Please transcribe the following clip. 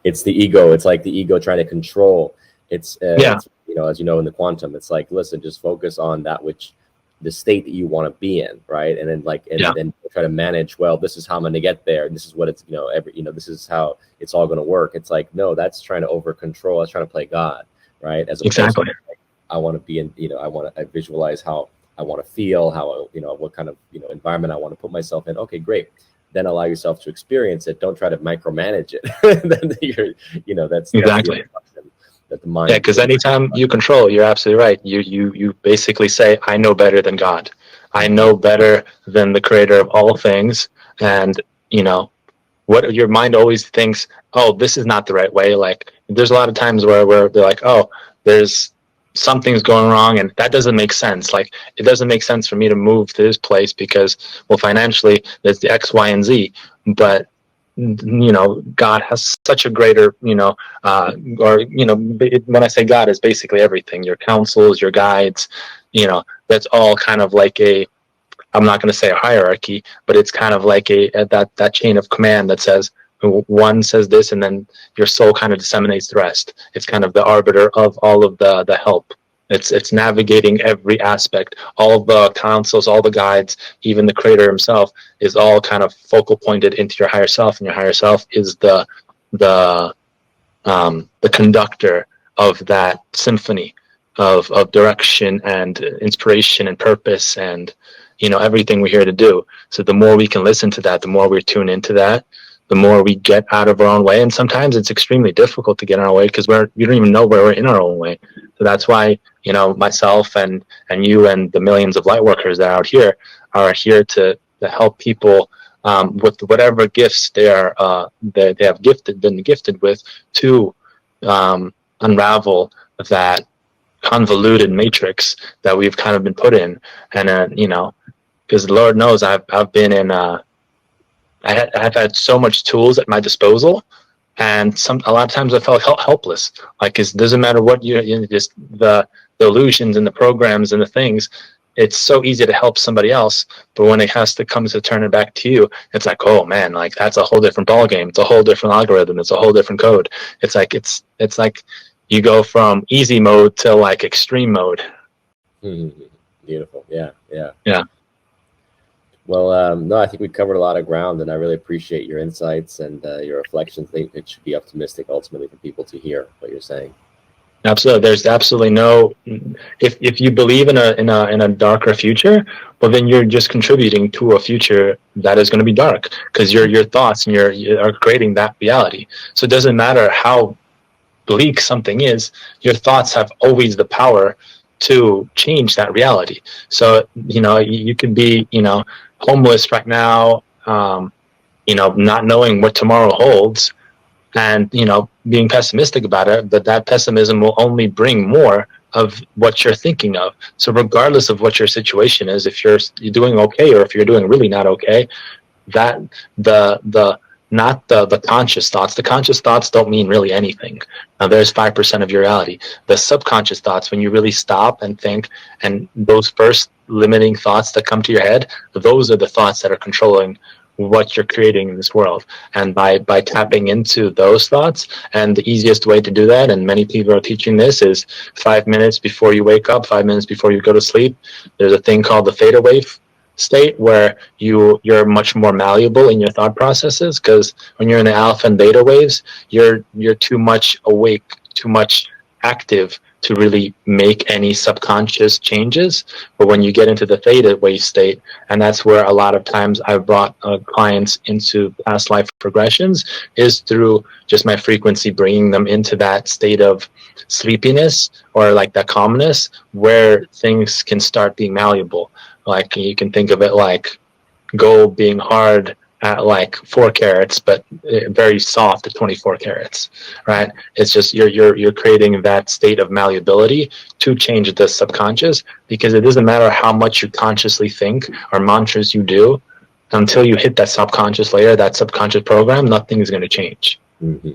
it's the ego. It's like the ego trying to control. Yeah. It's, as you know, in the quantum, it's like, listen, just focus on that which the state that you want to be in, right? And then then try to manage. Well, this is how I'm going to get there. This is what it's this is how it's all going to work. It's like, no, that's trying to over control. That's trying to play God, right? As exactly. To, like, I want to be in. I visualize how I want to feel, how what kind of environment I want to put myself in. Okay, great. Then allow yourself to experience it. Don't try to micromanage it. Then that's exactly. That the mind. Yeah, because anytime you control, you're absolutely right. You basically say, I know better than God. I know better than the creator of all things. And, what your mind always thinks, oh, this is not the right way. Like, there's a lot of times where they're like, oh, there's something's going wrong and that doesn't make sense. Like, it doesn't make sense for me to move to this place because, well, financially there's the X, Y, and Z. But God has such a greater, when I say God, is basically everything, your counsels, your guides, that's all kind of like I'm not going to say a hierarchy, but it's kind of like that chain of command that says, one says this, and then your soul kind of disseminates the rest. It's kind of the arbiter of all of the help. It's navigating every aspect, all the counsels, all the guides, even the creator himself is all kind of focal pointed into your higher self, and your higher self is the conductor of that symphony of direction and inspiration and purpose and everything we're here to do. So the more we can listen to that, the more we tune into that, the more we get out of our own way. And sometimes it's extremely difficult to get in our way because we don't even know where we're in our own way. So that's why, myself and you and the millions of light workers that are here to help people with whatever gifts they have been gifted with to unravel that convoluted matrix that we've kind of been put in. And because Lord knows I've been in I've had so much tools at my disposal, and a lot of times I felt helpless. Like, it doesn't matter what just the illusions and the programs and the things. It's so easy to help somebody else, but when it has to come to turn it back to you, it's like, oh man, like that's a whole different ball game. It's a whole different algorithm. It's a whole different code. It's like you go from easy mode to like extreme mode. Mm-hmm. Beautiful. Yeah. Well, no, I think we covered a lot of ground, and I really appreciate your insights and your reflections. I think it should be optimistic ultimately for people to hear what you're saying. Absolutely. There's absolutely no, if you believe in a darker future, well, then you're just contributing to a future that is going to be dark because your thoughts and you are creating that reality. So it doesn't matter how bleak something is, your thoughts have always the power to change that reality. So, you could be, homeless right now, not knowing what tomorrow holds and, being pessimistic about it, but that pessimism will only bring more of what you're thinking of. So regardless of what your situation is, if you're doing okay, or if you're doing really not okay, that not the conscious thoughts. The conscious thoughts don't mean really anything. Now, there's 5% of your reality. The subconscious thoughts, when you really stop and think, and those first limiting thoughts that come to your head, those are the thoughts that are controlling what you're creating in this world. And by tapping into those thoughts, and the easiest way to do that, and many people are teaching this, is 5 minutes before you wake up, 5 minutes before you go to sleep, there's a thing called the theta wave state where you're much more malleable in your thought processes, because when you're in the alpha and beta waves, you're too much awake, too much active to really make any subconscious changes. But when you get into the theta wave state, and that's where a lot of times I've brought clients into past life regressions, is through just my frequency, bringing them into that state of sleepiness or like that calmness where things can start being malleable. Like, you can think of it like gold being hard at like 4 carats, but very soft at 24 carats, right? It's just you're creating that state of malleability to change the subconscious, because it doesn't matter how much you consciously think or mantras you do, until you hit that subconscious layer, that subconscious program, nothing is going to change. Mm-hmm.